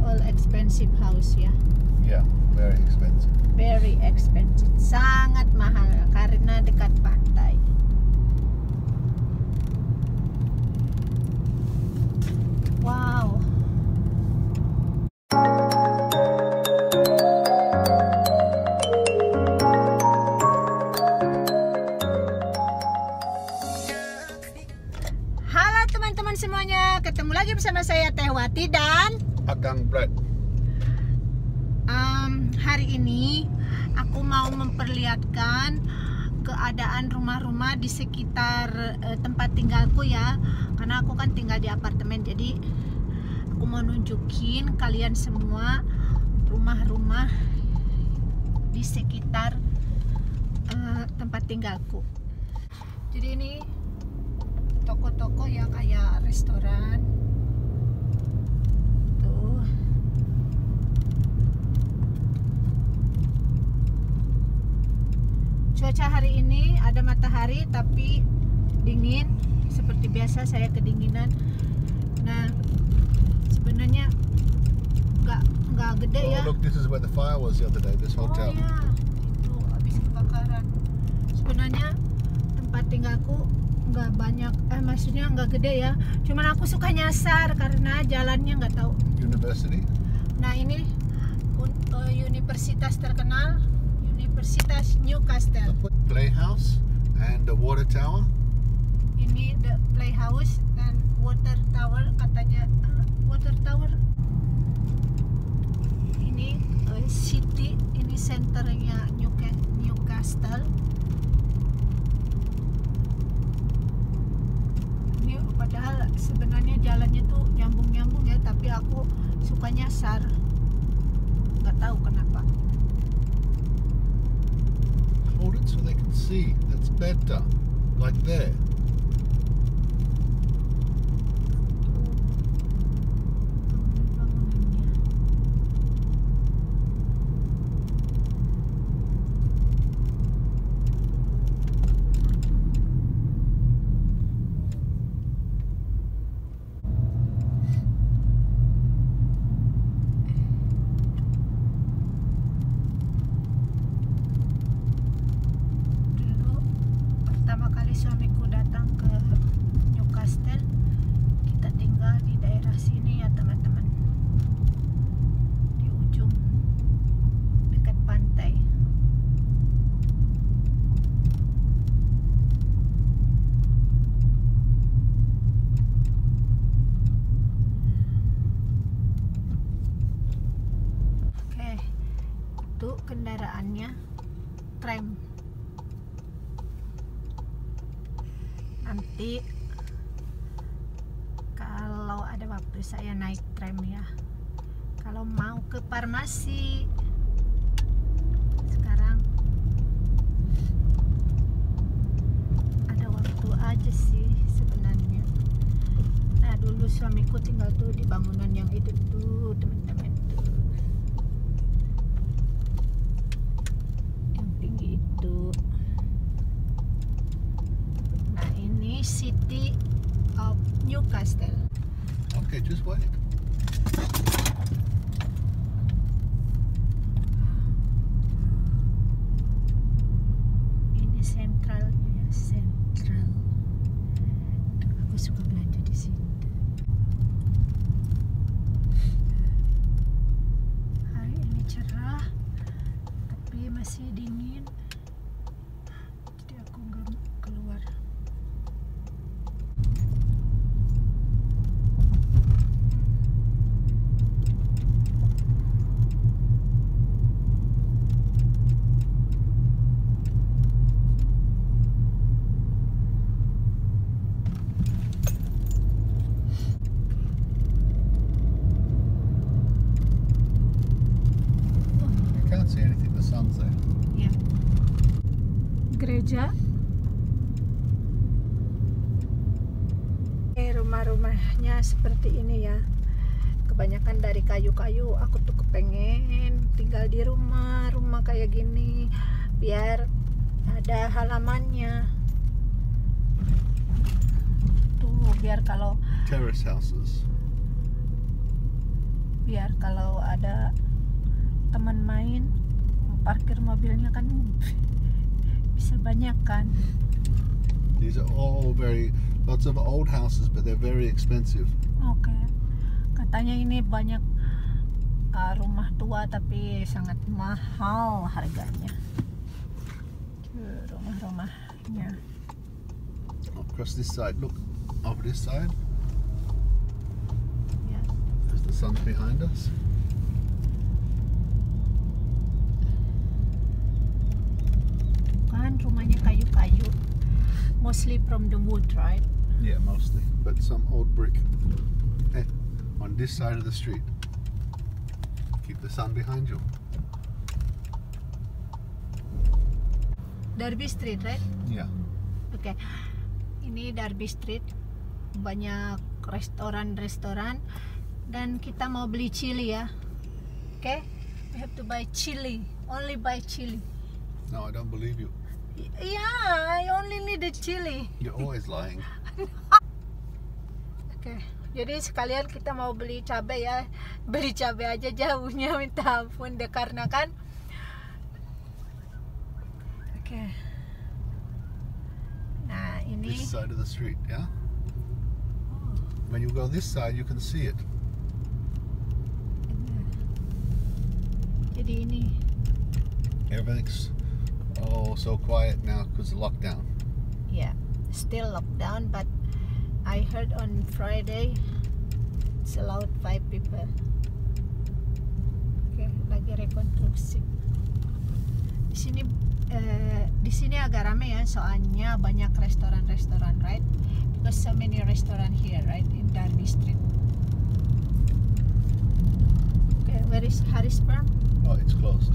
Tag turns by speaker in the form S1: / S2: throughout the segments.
S1: all expensive house ya.
S2: Yeah, very expensive.
S1: Very expensive, sangat mahal karena dekat pantai. Wow. Halo teman-teman semuanya, ketemu lagi bersama saya Teh Wati dan
S2: Akang Brad.
S1: Hari ini aku mau memperlihatkan keadaan rumah-rumah di sekitar tempat tinggalku ya, karena aku kan tinggal di apartemen, jadi aku mau nunjukin kalian semua rumah-rumah di sekitar tempat tinggalku. Jadi ini toko-toko ya, kayak restoran tuh. Cuaca hari ini ada matahari tapi dingin, seperti biasa saya kedinginan. Nah, sebenarnya nggak gede ya.
S2: Oh, look, this is where the fire was the other day, this hotel.
S1: Oh ya, itu habis kebakaran. Sebenarnya tempat tinggalku nggak banyak, maksudnya nggak gede ya. Cuman aku suka nyasar karena jalannya nggak tahu.
S2: University.
S1: Nah ini universitas terkenal, Universitas Newcastle.
S2: Playhouse and the water tower.
S1: Ini the playhouse dan water tower katanya. Water tower. Ini city, ini centernya Newcastle. Ini padahal sebenarnya jalannya tuh nyambung-nyambung ya, tapi aku suka nyasar. Nggak tahu kenapa.
S2: Hold it so they can see. That's better. Like there.
S1: Suamiku datang ke Newcastle, kita tinggal di daerah sini ya teman-teman, di ujung dekat pantai. Oke, itu kendaraannya tram. Nanti kalau ada waktu saya naik tram ya, kalau mau ke farmasi. Sekarang ada waktu aja sih sebenarnya. Nah dulu suamiku tinggal tuh di bangunan yang itu tuh teman-teman tuh, yang tinggi itu. City of Newcastle.
S2: Okay, just wait.
S1: Ini sentralnya ya, sentral. Aku suka belanja di sini. Hari ini cerah, tapi masih dingin. Jadi aku nggak keluar.
S2: See anything, the sun's there.
S1: Ya. Gereja. Rumah-rumahnya seperti ini ya. Kebanyakan dari kayu-kayu. Aku tuh kepengen tinggal di rumah kayak gini, biar ada halamannya. Tuh, biar kalau
S2: Terrace houses.
S1: biar kalau ada teman main parkir mobilnya kan bisa banyak kan.
S2: These are all lots of old houses, but they're very expensive.
S1: Oke. Katanya ini banyak rumah tua tapi sangat mahal harganya. Rumah-rumahnya.
S2: Across this side, look, over this side.
S1: Ya.
S2: There's the sun behind us.
S1: Kan rumahnya kayu-kayu. Mostly from the wood, right?
S2: Yeah, mostly, but some old brick. On this side of the street. Keep the sun behind you.
S1: Derby Street, right?
S2: Yeah.
S1: Oke. Ini Derby Street. Banyak restoran-restoran dan kita mau beli chili ya. Oke? We have to buy chili. Only buy chili.
S2: No, I don't believe you.
S1: Yeah, I only need the chili.
S2: You're always lying.
S1: Oke, jadi sekalian kita mau beli cabai ya. Beli cabai aja jauhnya minta ampun deh karena kan. Oke. Nah, ini
S2: This side of the street, yeah? When you go this side, you can see it.
S1: jadi ini
S2: Everything's so quiet now because of lockdown.
S1: ya, still lockdown but I heard on Friday it's allowed 5 people. Oke, lagi rekonstruksi. Di sini agak rame ya, soalnya banyak restoran-restoran, right? Because so many restaurant here, right, in Derby Street. Okay, where is Harris Farm?
S2: Oh, it's closed.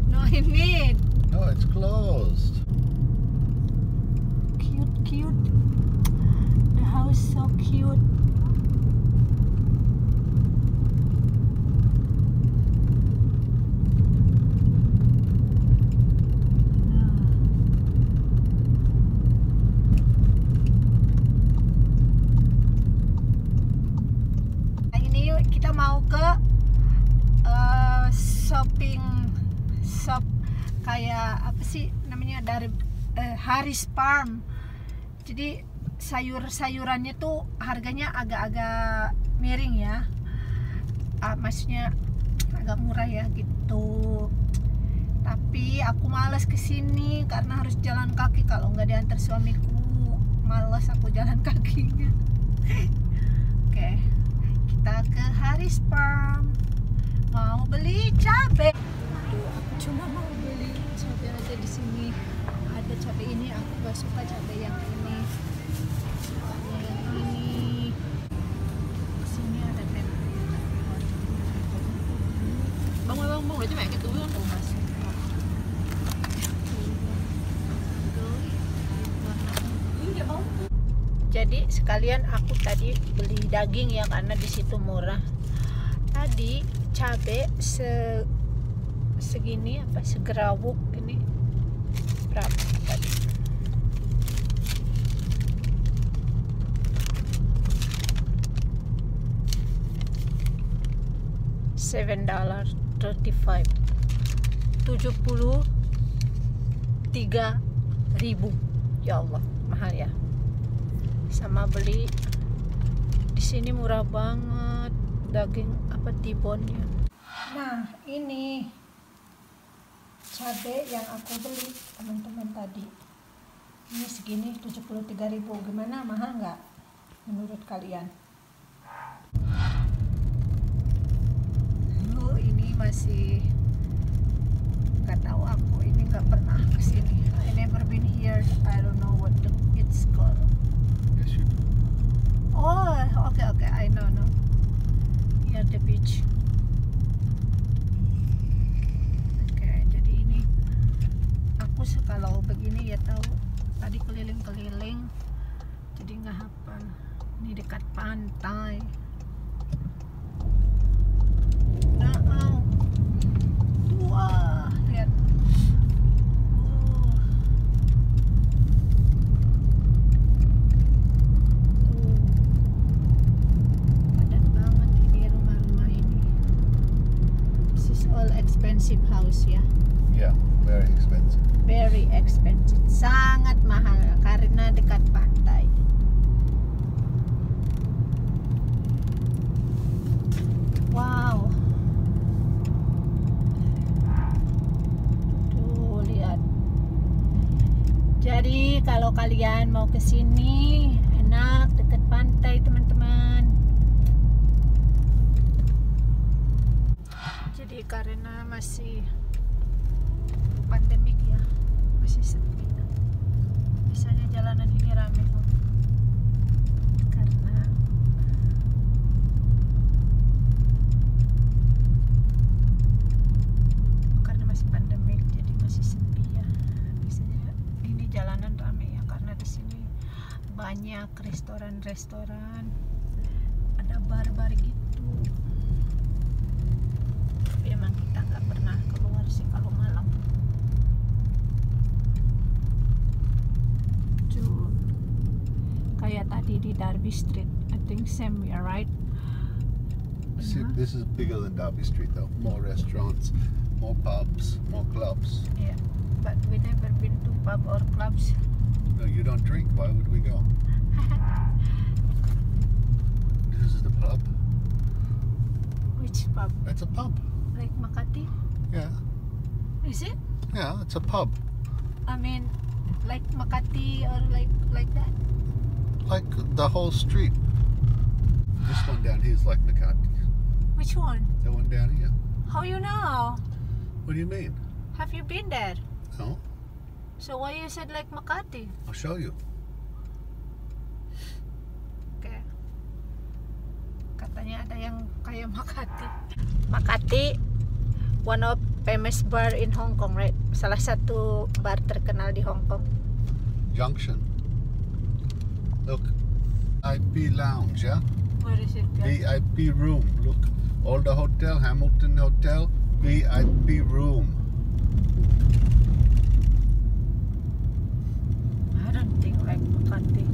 S1: No, I need
S2: No, it's closed.
S1: cute. The house so cute. Ini kita mau ke shopping shop kayak apa sih namanya dari Harris Farm. Jadi sayurannya tuh harganya agak-agak miring ya. Maksudnya agak murah ya gitu. Tapi aku malas kesini karena harus jalan kaki, kalau nggak diantar suamiku. Malas aku jalan kakinya. Oke, kita ke Harris Farm. Mau beli cabai. Aduh, aku cuma mau beli cabai aja di sini. Ada cabai ini, aku gak suka cabai yang ini. Sukanya yang ini. Di sini ada tempe.
S3: Bông ơi bông để cho mẹ cái túi không?
S1: Oh, masuk. Jadi sekalian aku tadi beli daging ya karena di situ murah. Tadi cabai segini apa segerawuk ini berapa tadi? $7.35 73.000. Ya Allah, mahal ya. Sama beli di sini murah banget daging apa tibonnya. Nah, ini cabai yang aku beli teman-teman tadi. Ini segini 73.000. Gimana, mahal nggak menurut kalian? Ini masih nggak tahu, aku ini nggak pernah kesini. I never been here. I don't know what it's called.
S2: Yes, you do.
S1: Oh, okay, I know. Near the beach. Oke, jadi ini aku kalau begini ya tahu. Tadi keliling-keliling, jadi nggak hafal. Ini dekat pantai. Nah, wah, lihat. Padat banget ini rumah-rumah ini. all expensive house ya.
S2: Yeah, very expensive.
S1: Very expensive. Sangat mahal karena dekat pantai. Wow. Tuh lihat. Jadi kalau kalian mau ke sini enak dekat pantai teman-teman. Jadi karena masih pandemik ya, masih sepi. Biasanya jalanan ini ramai kok. Karena masih pandemik, jadi masih sepi ya. Biasanya ini jalanan ramai ya, karena di sini banyak restoran-restoran, ada bar-bar gitu. Tapi emang kita nggak pernah keluar sih kalau malam. Tuh, kayak tadi di Derby Street, I think same ya, right?
S2: See, this is bigger than Derby Street though. More restaurants, more pubs, more clubs.
S1: Yeah, but we never been to pub or clubs.
S2: No, you don't drink. Why would we go? This is the pub.
S1: Which pub?
S2: It's a pub.
S1: Like Makati?
S2: Yeah.
S1: Is it?
S2: Yeah, it's a pub.
S1: I mean, like Makati or like that?
S2: Like the whole street. This one down here is like Makati.
S1: Which one?
S2: The one down here.
S1: How you know?
S2: What do you mean?
S1: Have you been there?
S2: No,
S1: So why you said like Makati?
S2: I'll show you.
S1: Okay. Katanya ada yang kayak Makati. Makati, one of famous bar in Hong Kong, right? Salah satu bar terkenal di Hong Kong.
S2: Junction. Look, VIP lounge, yeah?
S1: Where is it, guys?
S2: VIP room. Look, all the hotel, Hamilton Hotel, VIP room.
S1: I don't think like Makati.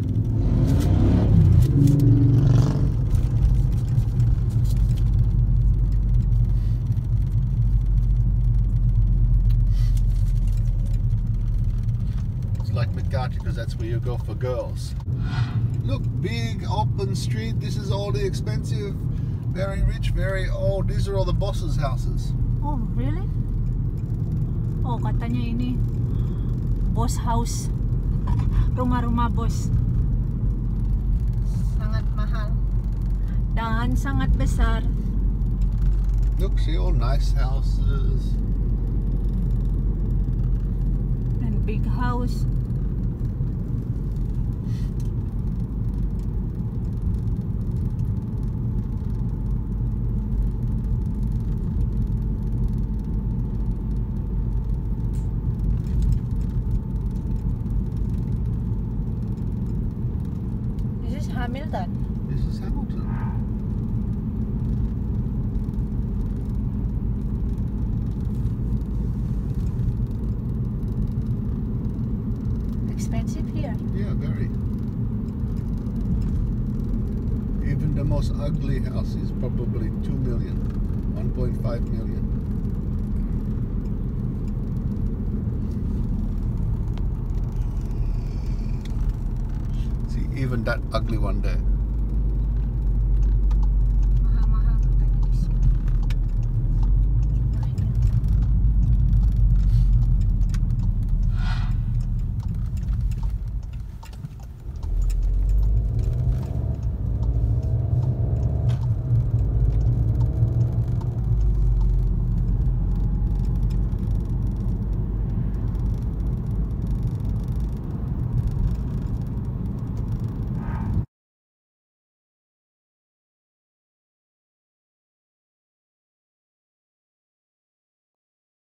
S2: It's like Makati because that's where you go for girls. Look, big open street. This is all the expensive, very rich, very old. These are all the bosses' houses.
S1: Oh, really? Oh, katanya ini boss house. Rumah-rumah bos. Sangat mahal. Dan sangat besar.
S2: Look, see all nice houses.
S1: And big house. This is Hamilton.
S2: This is Hamilton.
S1: Expensive here.
S2: Yeah, very. Even the most ugly house is probably 2 million, 1.5 million. See, even that ugly one there.